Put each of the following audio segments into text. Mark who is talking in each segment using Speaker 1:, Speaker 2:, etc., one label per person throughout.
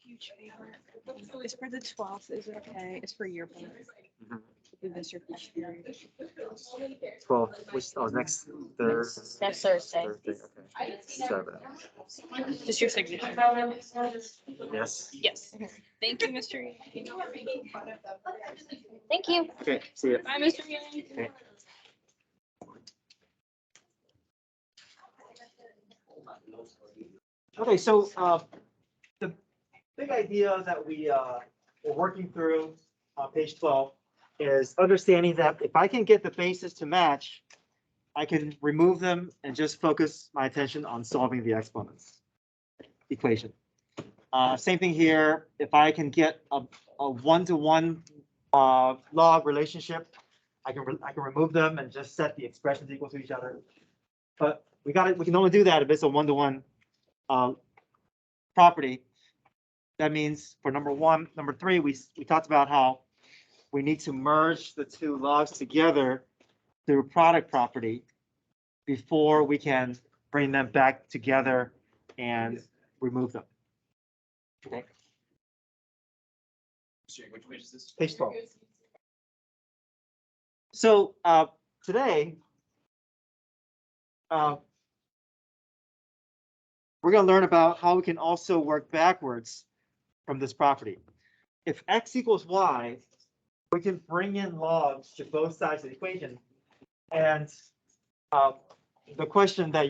Speaker 1: huge favor. It's for the 12th. Is it okay? It's for your birthday. Do this your first period.
Speaker 2: 12, which, oh, next Thursday.
Speaker 1: Next Thursday.
Speaker 2: Okay. 7.
Speaker 1: Just your signature.
Speaker 2: Yes.
Speaker 1: Yes. Thank you, Mr. Yang. Thank you.
Speaker 2: Okay, see you.
Speaker 1: Bye, Mr. Yang.
Speaker 2: Okay. Okay, so the big idea that we're working through on page 12 is understanding that if I can get the bases to match, I can remove them and just focus my attention on solving the exponents equation. Same thing here. If I can get a one-to-one log relationship, I can remove them and just set the expressions equal to each other. But we can only do that if it's a one-to-one property. That means for number 3, we talked about how we need to merge the two logs together through product property before we can bring them back together and remove them. Okay.
Speaker 3: Which page is this?
Speaker 2: Page 12. So today, we're going to learn about how we can also work backwards from this property. If x equals y, we can bring in logs to both sides of the equation. And the question that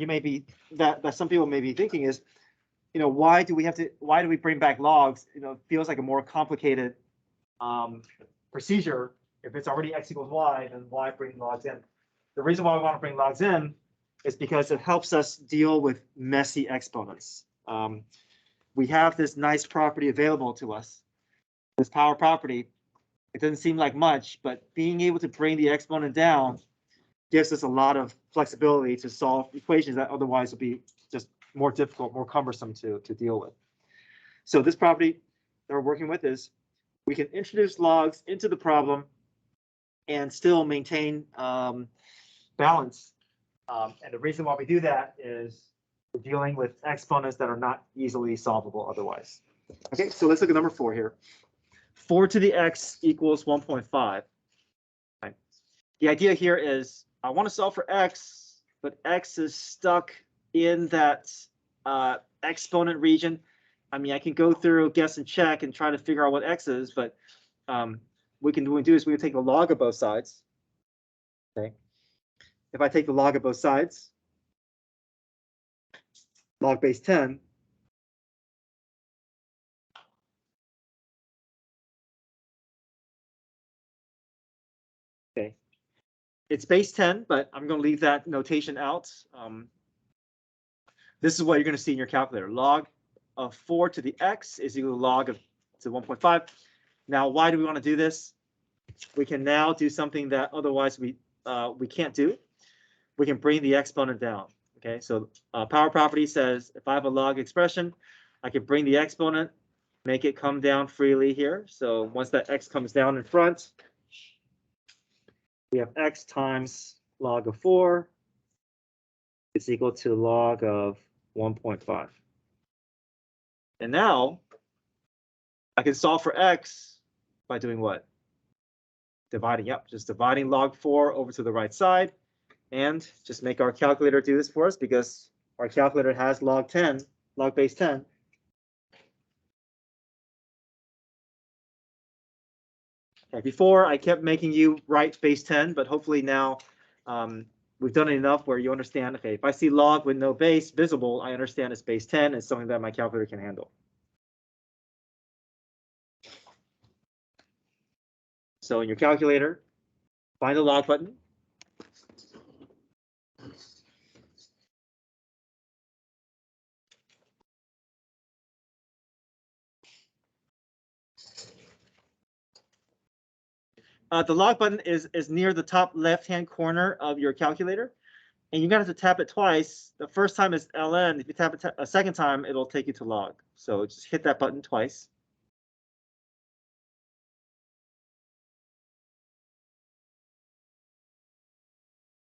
Speaker 2: that some people may be thinking is, why do we bring back logs? It feels like a more complicated procedure. If it's already x equals y, then why bring logs in? The reason why we want to bring logs in is because it helps us deal with messy exponents. We have this nice property available to us, this power property. It doesn't seem like much, but being able to bring the exponent down gives us a lot of flexibility to solve equations that otherwise would be just more difficult, more cumbersome to deal with. So this property that we're working with is we can introduce logs into the problem and still maintain balance. And the reason why we do that is we're dealing with exponents that are not easily solvable otherwise. Okay, so let's look at number 4 here. 4 to the x equals 1.5. Right. The idea here is I want to solve for x, but x is stuck in that exponent region. I mean, I can go through, guess and check and try to figure out what x is, but what we do is we take the log of both sides. Okay. If I take the log of both sides, log base 10, okay, it's base 10, but I'm going to leave that notation out. This is what you're going to see in your calculator. Log of 4 to the x is equal to log of to 1.5. Now, why do we want to do this? We can now do something that otherwise we can't do. We can bring the exponent down. Okay, so power property says if I have a log expression, I can bring the exponent, make it come down freely here. So once that x comes down in front, we have x times log of 4 is equal to log of 1.5. And now I can solve for x by doing what? Dividing, yep, just dividing log 4 over to the right side. And just make our calculator do this for us because our calculator has log base 10. Okay, before I kept making you write base 10, but hopefully now we've done it enough where you understand, okay, if I see log with no base visible, I understand it's base 10. It's something that my calculator can handle. So in your calculator, find the log button. The log button is near the top left-hand corner of your calculator, and you're gonna have to tap it twice. The first time is ln. If you tap it a second time, it'll take you to log. So just hit that button twice.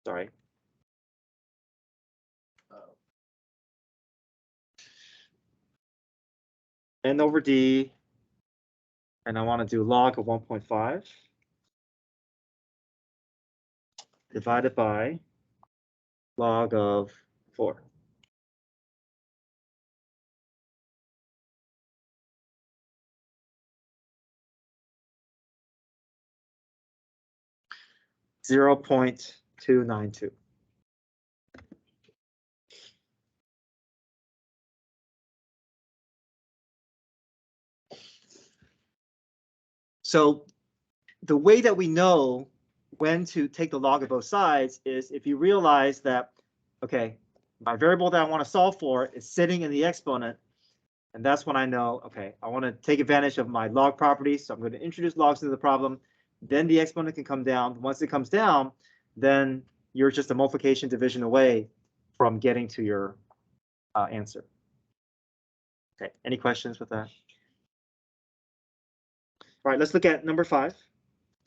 Speaker 2: Sorry. n over d, and I want to do log of 1.5 divided by log of 4. .292. So the way that we know when to take the log of both sides is if you realize that, okay, my variable that I want to solve for is sitting in the exponent, and that's when I know, okay, I want to take advantage of my log properties, so I'm going to introduce logs into the problem, then the exponent can come down. Once it comes down, then you're just a multiplication division away from getting to your answer. Okay, any questions with that? All right, let's look at number 5.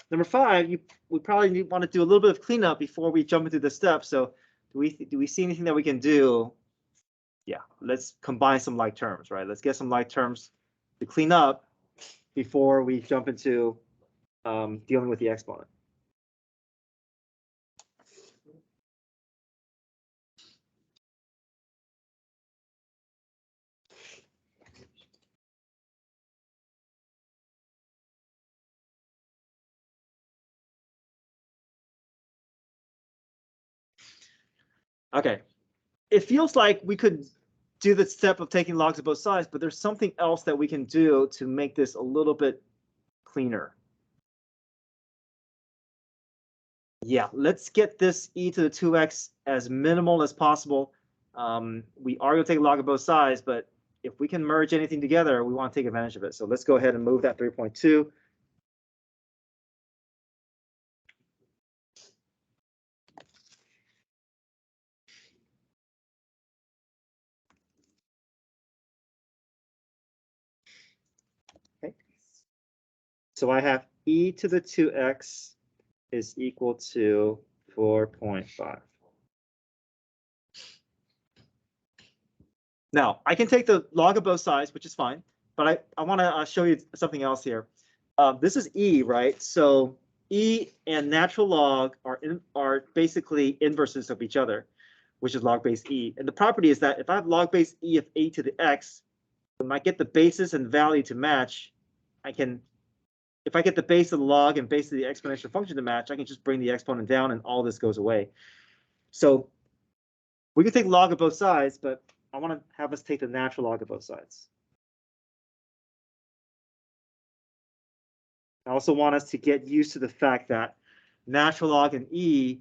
Speaker 2: Number 5, we probably want to do a little bit of cleanup before we jump into the steps. So do we see anything that we can do? Yeah, let's combine some like terms, right? Let's get some like terms to clean up before we jump into dealing with the exponent. Okay, it feels like we could do the step of taking logs of both sides, but there's something else that we can do to make this a little bit cleaner. Yeah, let's get this e to the 2x as minimal as possible. We are going to take log of both sides, but if we can merge anything together, we want to take advantage of it. So let's go ahead and move that 3.2. Okay. So I have e to the 2x is equal to 4.5. Now, I can take the log of both sides, which is fine, but I want to show you something else here. This is e, right? So e and natural log are basically inverses of each other, which is log base e. And the property is that if I have log base e of a to the x, when I get the basis and value to match, I can, if I get the base of the log and base of the exponential function to match, I can just bring the exponent down and all this goes away. So we can take log of both sides, but I want to have us take the natural log of both sides. I also want us to get used to the fact that natural log and e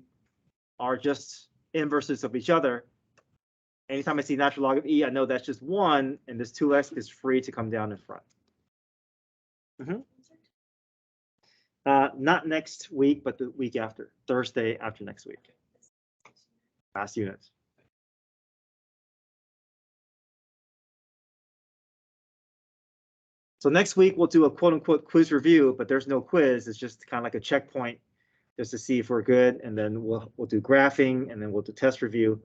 Speaker 2: are just inverses of each other. Anytime I see natural log of e, I know that's just 1, and this 2x is free to come down in front. Not next week, but the week after, Thursday after next week. Last unit. So next week we'll do a quote unquote quiz review, but there's no quiz. It's just kind of like a checkpoint just to see if we're good. And then we'll do graphing, and then we'll do test review.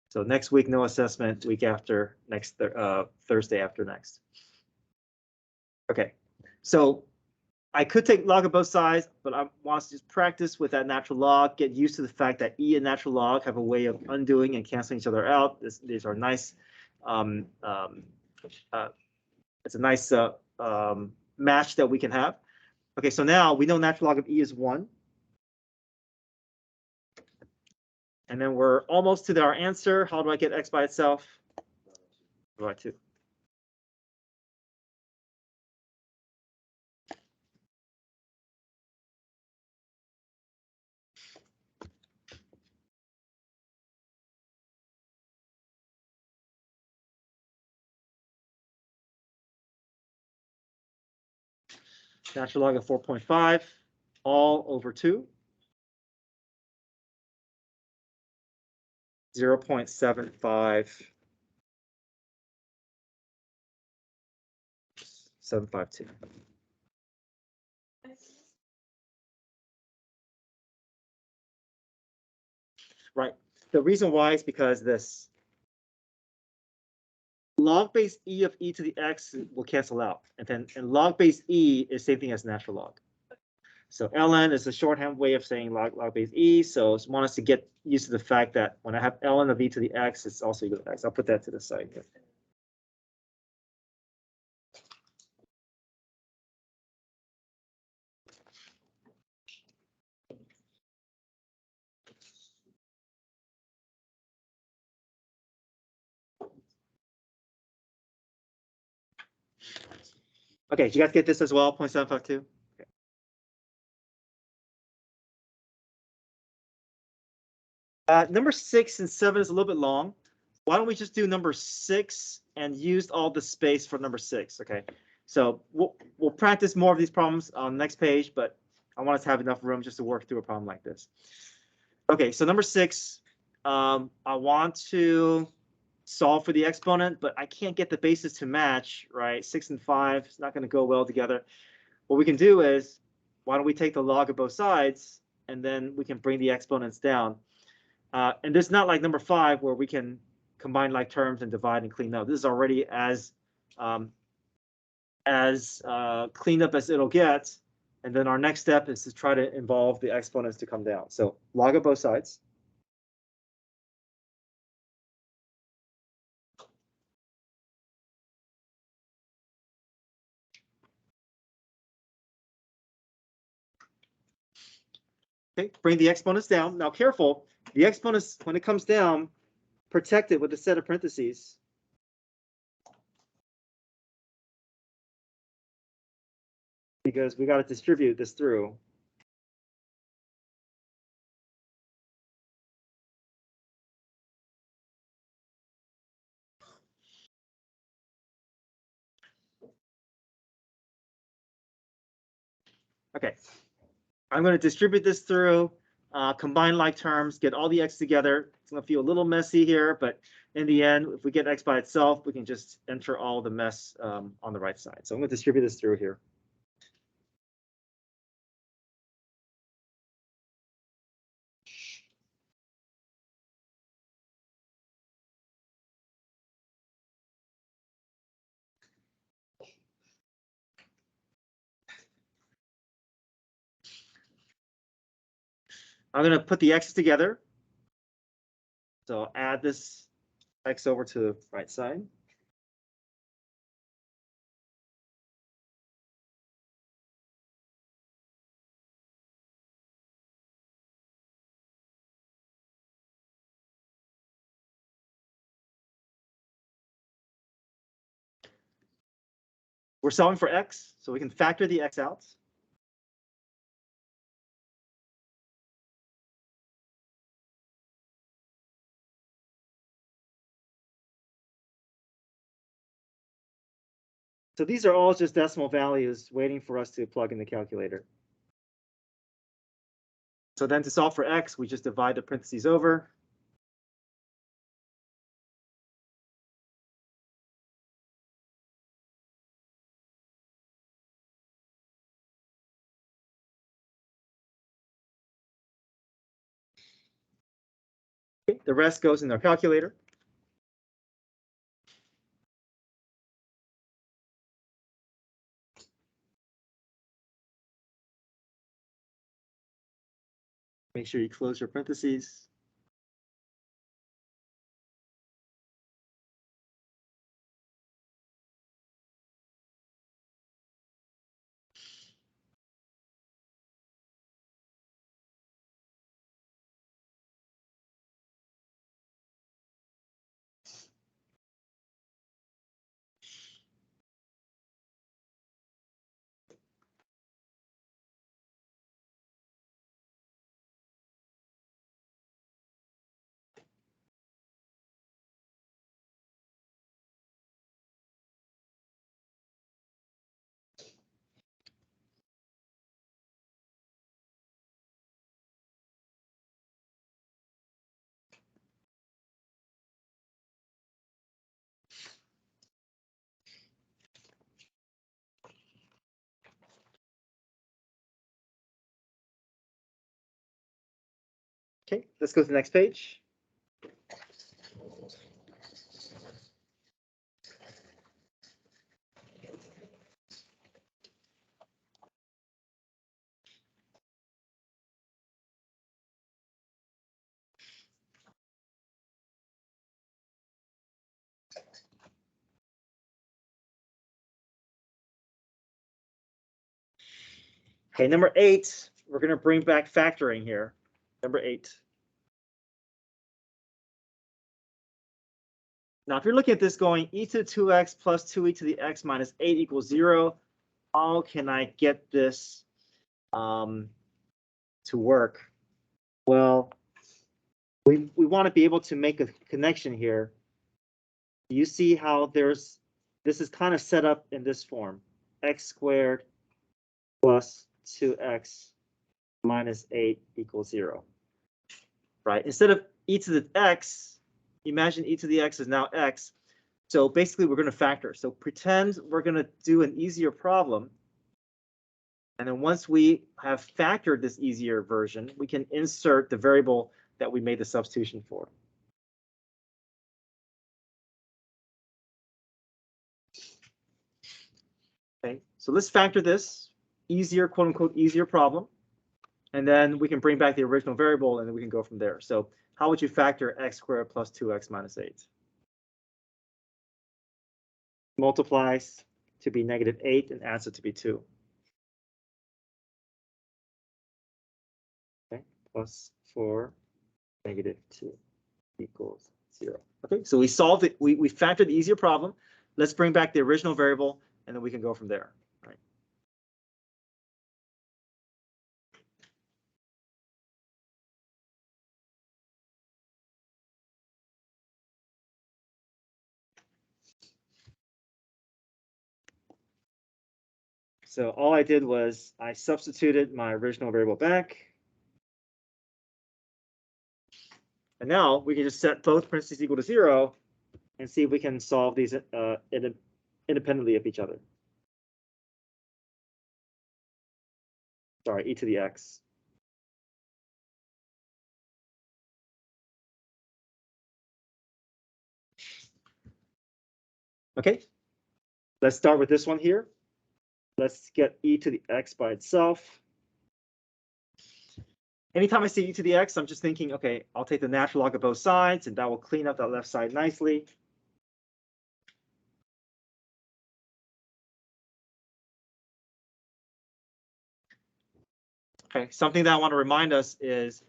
Speaker 2: So next week, no assessment. Week after, next Thursday after next. Okay, so I could take log of both sides, but I want to just practice with that natural log, get used to the fact that e and natural log have a way of undoing and canceling each other out. These are nice. It's a nice match that we can have. Okay, so now we know natural log of e is 1. And then we're almost to our answer. How do I get x by itself? Divide 2. Natural log of 4.5, all over 2. 0.75. 752. Right. The reason why is because this log base e of e to the x will cancel out. And log base e is same thing as natural log. So ln is a shorthand way of saying log base e. So I want us to get used to the fact that when I have ln of e to the x, it's also equal to x. I'll put that to the side here. Okay, did you guys get this as well? 0.752? Number 6 and 7 is a little bit long. Why don't we just do number 6 and use all the space for number 6? Okay, so we'll practice more of these problems on the next page, but I want us to have enough room just to work through a problem like this. Okay, so number 6, I want to solve for the exponent, but I can't get the bases to match, right? 6 and 5 is not going to go well together. What we can do is, why don't we take the log of both sides, and then we can bring the exponents down. And this is not like number 5 where we can combine like terms and divide and clean up. This is already as cleaned up as it'll get. And then our next step is to try to involve the exponents to come down. So log of both sides. Okay, bring the exponents down. Now careful, the exponents, when it comes down, protect it with a set of parentheses. Because we got to distribute this through. Okay, I'm going to distribute this through, combine like terms, get all the x together. It's going to feel a little messy here, but in the end, if we get x by itself, we can just enter all the mess on the right side. So I'm going to distribute this through here. I'm going to put the x's together. So I'll add this x over to the right side. We're solving for x, so we can factor the x out. So these are all just decimal values waiting for us to plug in the calculator. So then to solve for x, we just divide the parentheses over. Okay, the rest goes in our calculator. Make sure you close your parentheses. Okay, let's go to the next page. Okay, number 8, we're going to bring back factoring here. Number 8. Now, if you're looking at this going e to the 2x plus 2e to the x minus 8 equals 0, how can I get this to work? Well, we want to be able to make a connection here. You see how this is kind of set up in this form, x squared plus 2x minus 8 equals 0, right? Instead of e to the x, imagine e to the x is now x. So basically, we're going to factor. So pretend we're going to do an easier problem. And then once we have factored this easier version, we can insert the variable that we made the substitution for. Okay, so let's factor this easier, quote unquote, easier problem. And then we can bring back the original variable and then we can go from there. So how would you factor x squared plus 2x minus 8? Multiplies to be negative 8 and adds it to be 2. Okay, plus 4, negative 2 equals 0. Okay, so we solved it. We factored the easier problem. Let's bring back the original variable and then we can go from there. Right. So all I did was I substituted my original variable back. And now we can just set both parentheses equal to 0 and see if we can solve these independently of each other. Sorry, e to the x. Okay, let's start with this one here. Let's get e to the x by itself. Anytime I see e to the x, I'm just thinking, okay, I'll take the natural log of both sides, and that will clean up that left side nicely. Okay, something that I want to remind us is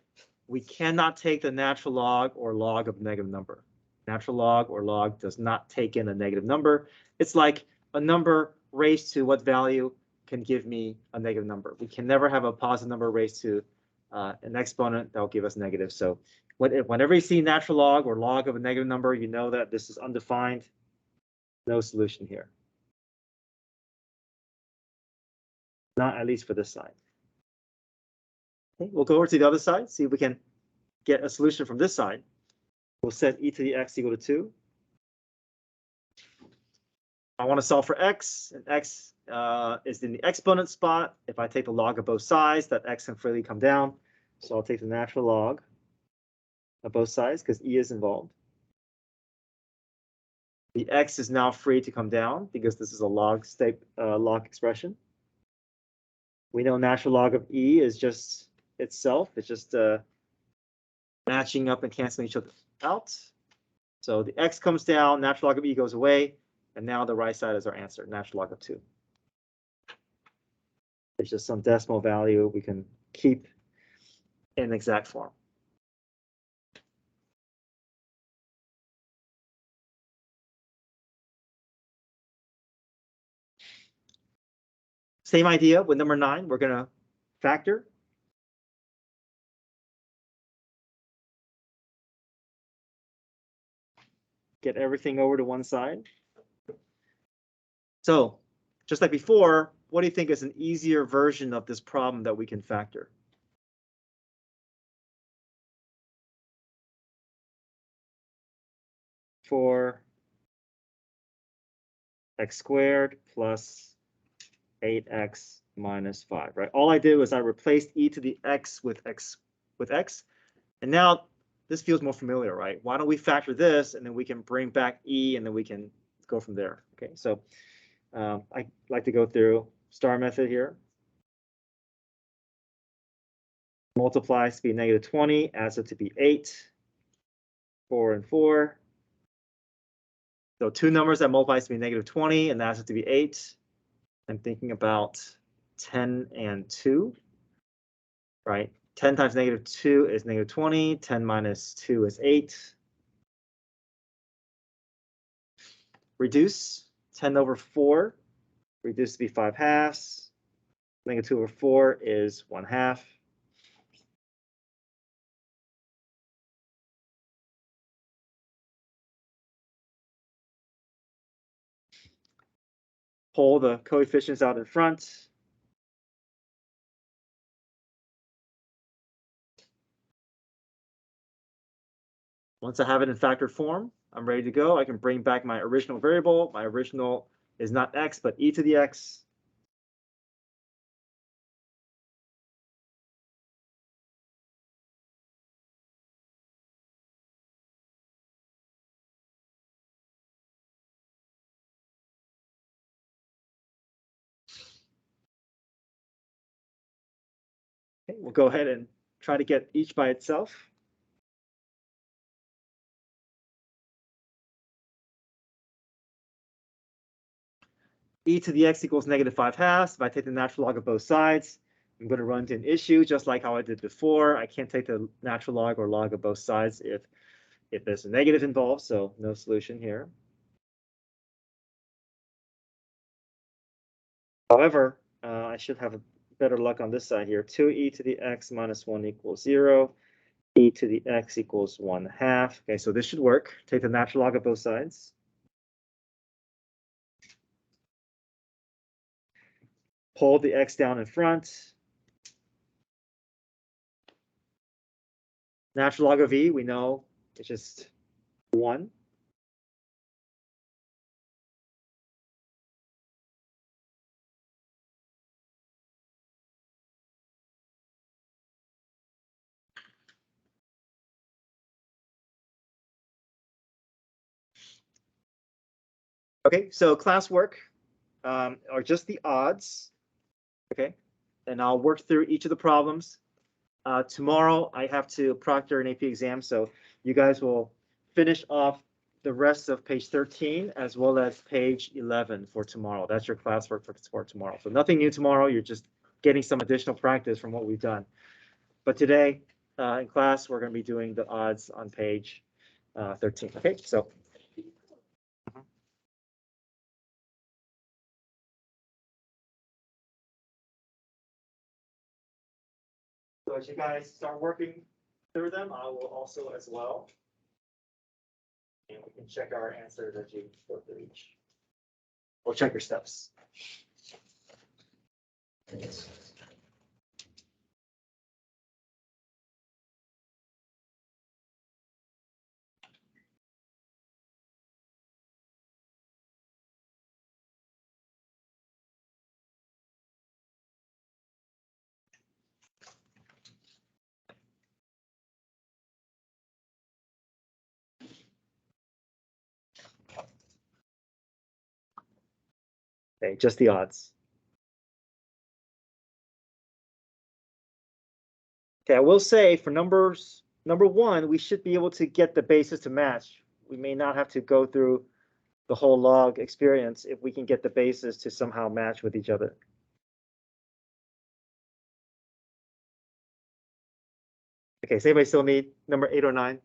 Speaker 2: we cannot take the natural log or log of a negative number. Natural log or log does not take in a negative number. It's like a number raised to what value can give me a negative number. We can never have a positive number raised to an exponent that will give us negative. So whenever you see natural log or log of a negative number, you know that this is undefined. No solution here. Not at least for this side. Okay, we'll go over to the other side, see if we can get a solution from this side. We'll set e to the x equal to 2. I want to solve for x, and x is in the exponent spot. If I take the log of both sides, that x can freely come down. So I'll take the natural log of both sides because e is involved. The x is now free to come down because this is a log expression. We know natural log of e is just itself. It's just matching up and canceling each other out. So the x comes down, natural log of e goes away, and now the right side is our answer, natural log of 2. It's just some decimal value we can keep in exact form. Same idea with number 9. We're going to factor. Get everything over to one side. So just like before, what do you think is an easier version of this problem that we can factor? For x squared plus 8x minus 5, right? All I did was I replaced e to the x with x, and now this feels more familiar, right? Why don't we factor this, and then we can bring back e, and then we can go from there. Okay, so I like to go through star method here. Multiplies to be negative 20, adds it to be 8, 4 and 4. So two numbers that multiplies to be negative 20 and adds it to be 8. I'm thinking about 10 and 2, right? 10 times negative 2 is negative 20. 10 minus 2 is 8. Reduce 10 over 4. Reduce to be 5 halves. Negative 2 over 4 is 1 half. Pull the coefficients out in front. Once I have it in factored form, I'm ready to go. I can bring back my original variable. My original is not x, but e to the x. Okay, we'll go ahead and try to get each by itself. E to the x equals negative 5 halves. If I take the natural log of both sides, I'm going to run into an issue just like how I did before. I can't take the natural log or log of both sides if there's a negative involved, so no solution here. However, I should have a better luck on this side here. 2e to the x minus 1 equals 0. E to the x equals 1 half. Okay, so this should work. Take the natural log of both sides. Pull the x down in front. Natural log of e, we know it's just 1. Okay, so classwork are just the odds. Okay, and I'll work through each of the problems. Tomorrow I have to proctor an AP exam, so you guys will finish off the rest of page 13 as well as page 11 for tomorrow. That's your classwork for tomorrow. So nothing new tomorrow. You're just getting some additional practice from what we've done. But today in class, we're going to be doing the odds on page 13. Okay, so. So as you guys start working through them, I will also as well. And we can check our answers as you go through each. We'll check your steps. Okay, just the odds. Okay, I will say for number 1, we should be able to get the basis to match. We may not have to go through the whole log experience if we can get the basis to somehow match with each other. Okay, does anybody still need number 8 or 9?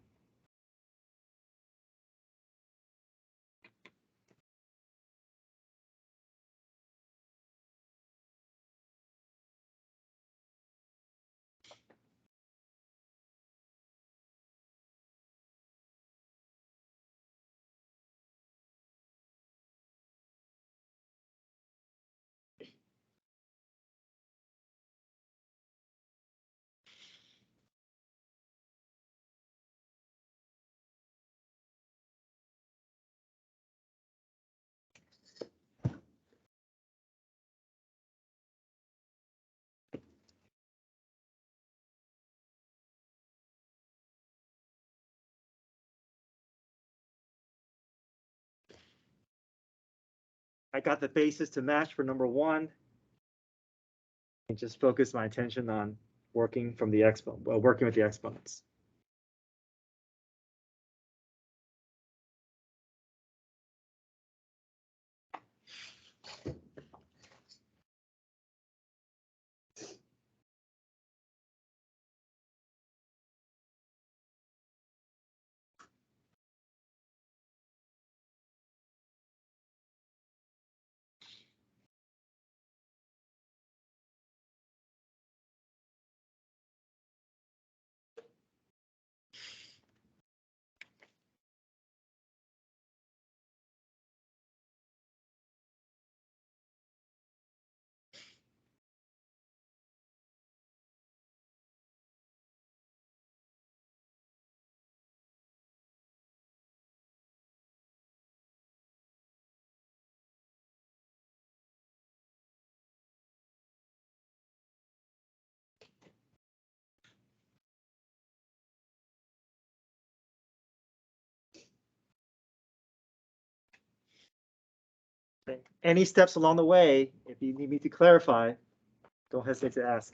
Speaker 2: I got the basis to match for number 1. And just focus my attention on working from the working with the exponents. Okay. Any steps along the way, if you need me to clarify, don't hesitate to ask.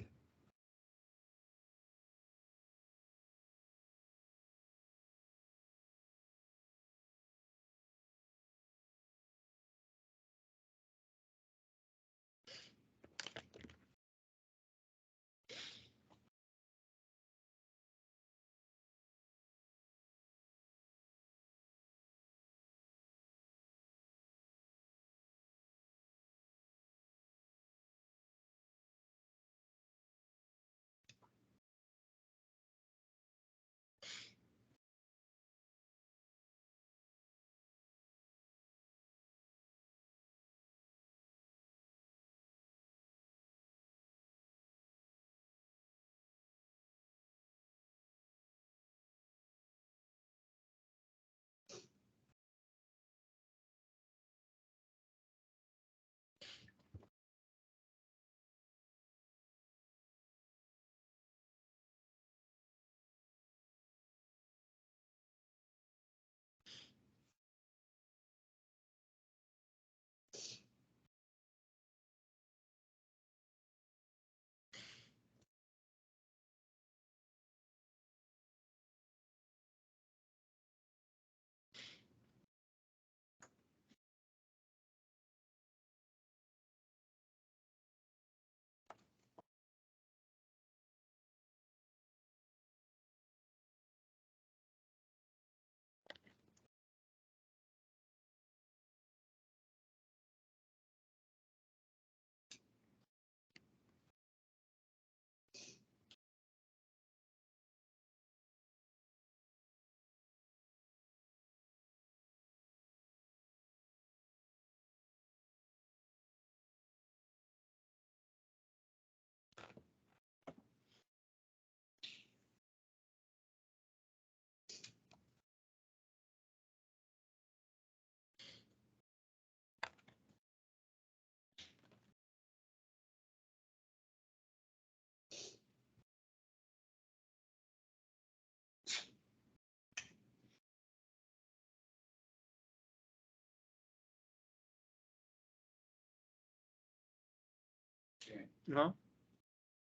Speaker 2: No?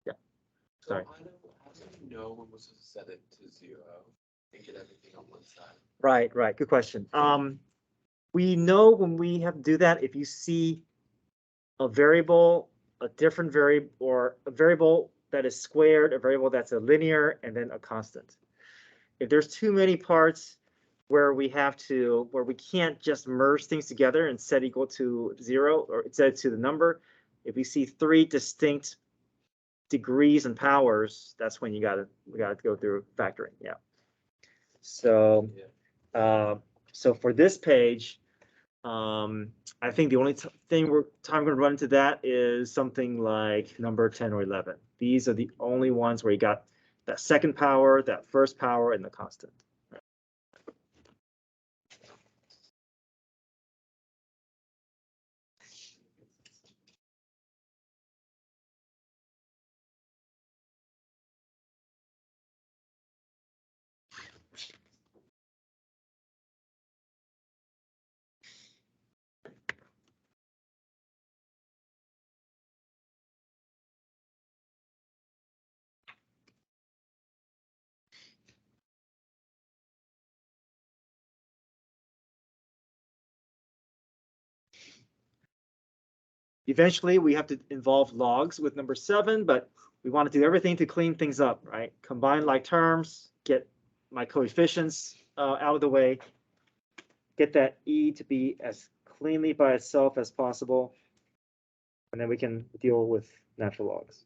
Speaker 2: Yeah.
Speaker 3: So
Speaker 2: Sorry.
Speaker 3: how do you know when we're supposed to set it to 0 and get everything on one side?
Speaker 2: Right, right. Good question. We know when we have to do that, if you see a variable, a different variable, or a variable that is squared, a variable that's a linear, and then a constant. If there's too many parts where we can't just merge things together and set equal to 0 or set to the number, if we see 3 distinct degrees and powers, that's when we gotta go through factoring. Yeah. So, so for this page, I think the only time we're going to run into that is something like number 10 or 11. These are the only ones where you got that second power, that first power, and the constant. Eventually, we have to involve logs with number 7, but we want to do everything to clean things up, right? Combine like terms, get my coefficients out of the way, get that e to be as cleanly by itself as possible, and then we can deal with natural logs.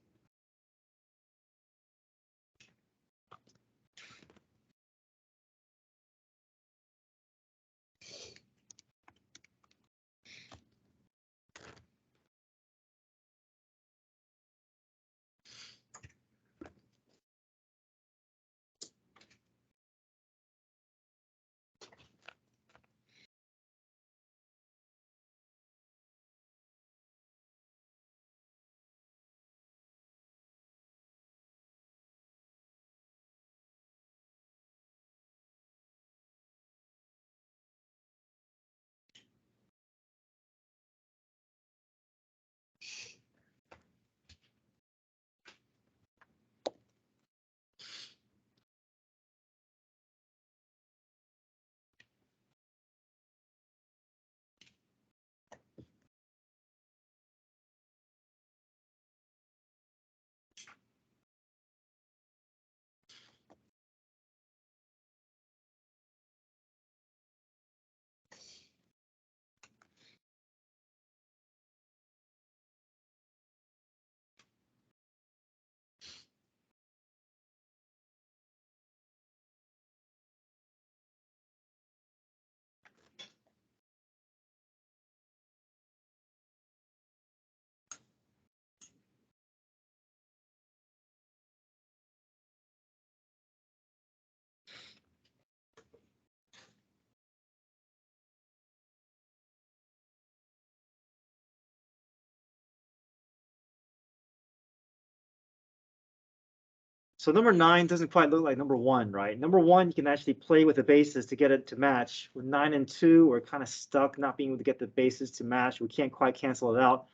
Speaker 2: So number 9 doesn't quite look like number 1, right? Number 1, you can actually play with the bases to get it to match. With 9 and 2, we're kind of stuck not being able to get the bases to match. We can't quite cancel it out.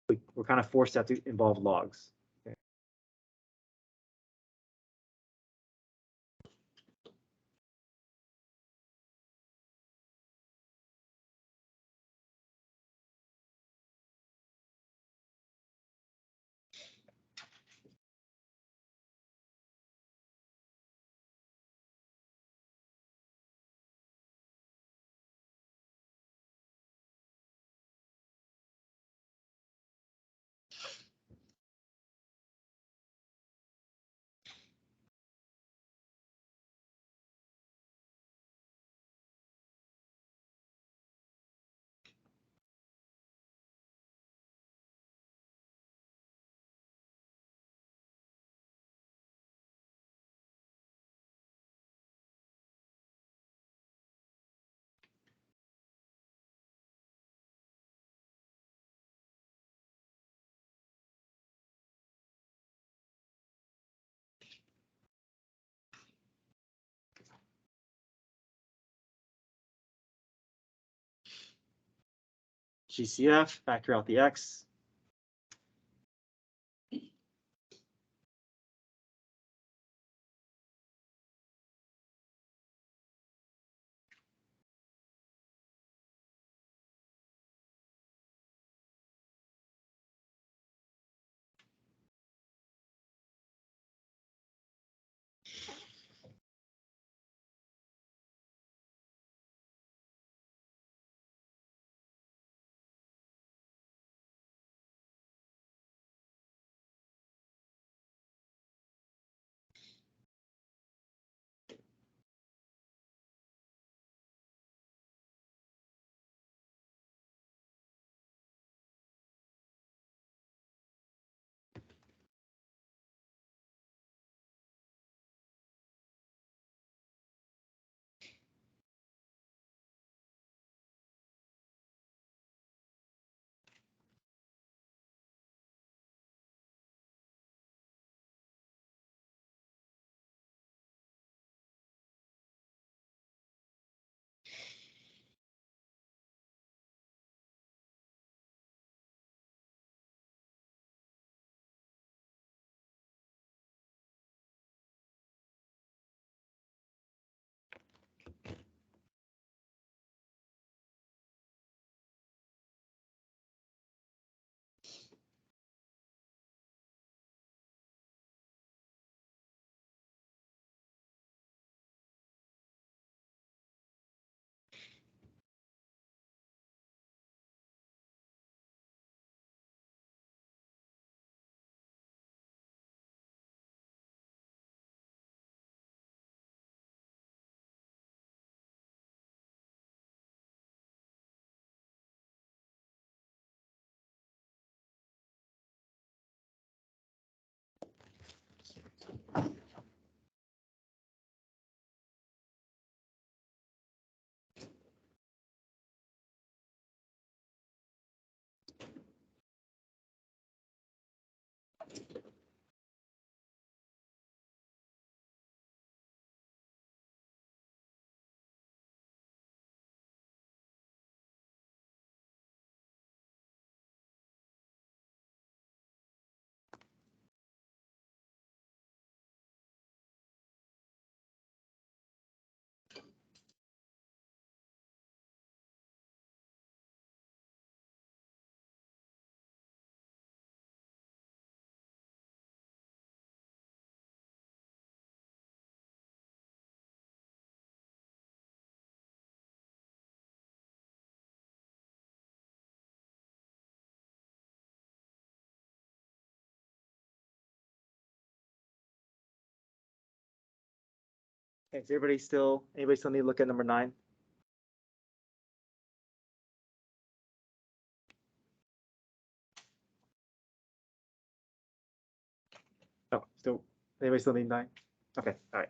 Speaker 2: We're kind of forced to have to involve logs. Okay. GCF, factor out the x. Okay, does anybody still need to look at number 9? Oh, anybody still need 9? Okay, all right.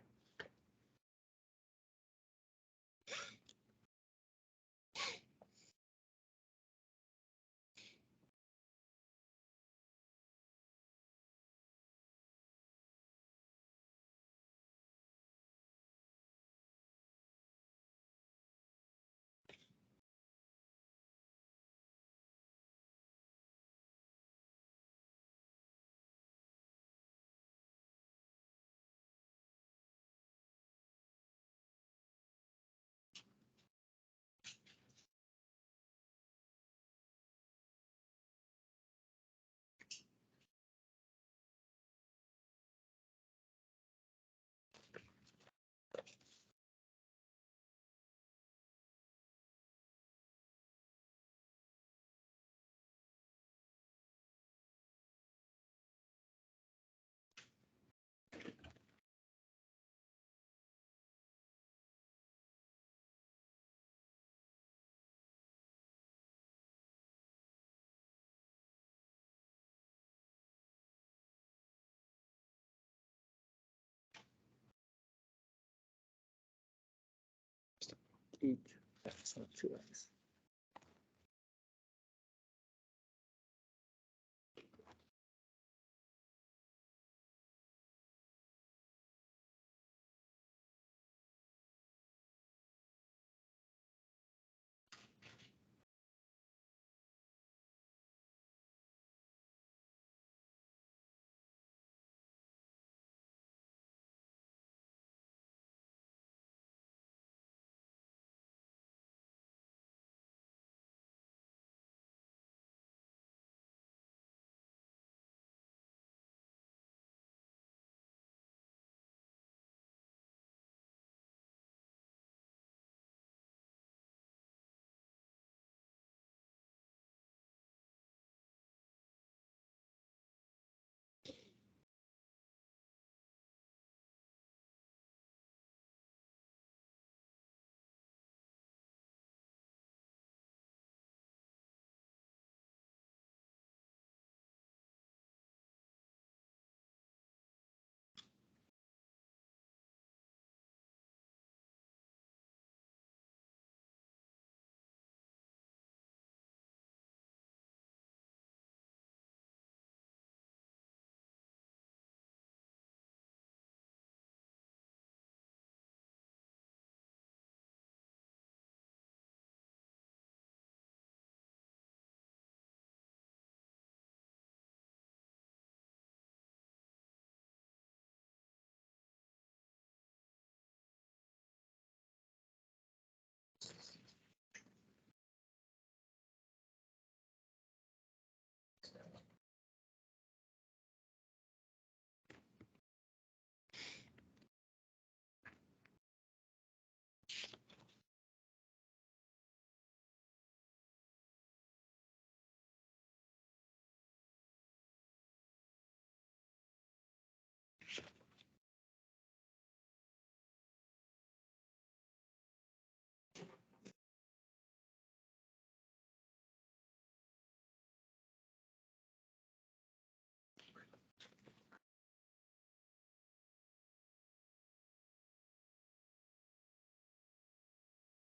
Speaker 2: 8x, not 2x.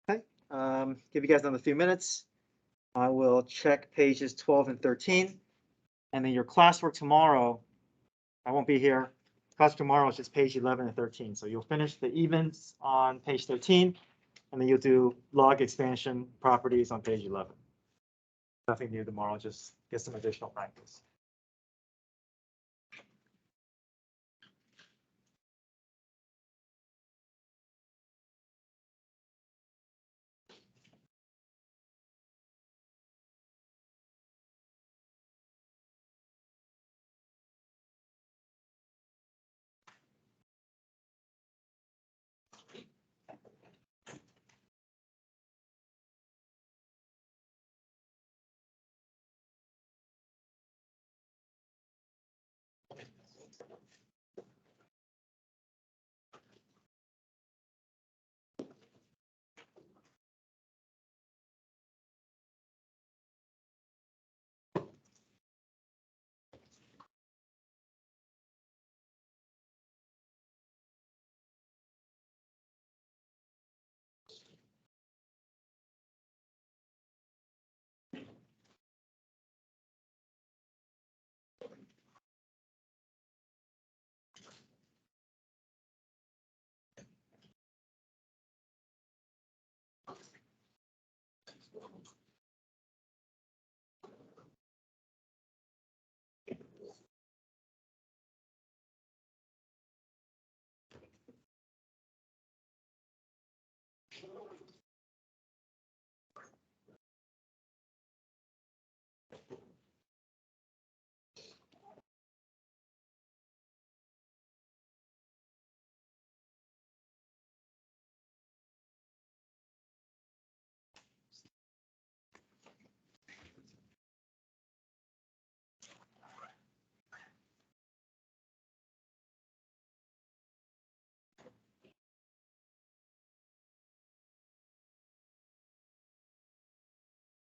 Speaker 2: Okay, give you guys another few minutes. I will check pages 12 and 13. And then your classwork tomorrow, I won't be here. Class tomorrow is just page 11 and 13. So you'll finish the evens on page 13, and then you'll do log expansion properties on page 11. Nothing new tomorrow, just get some additional practice.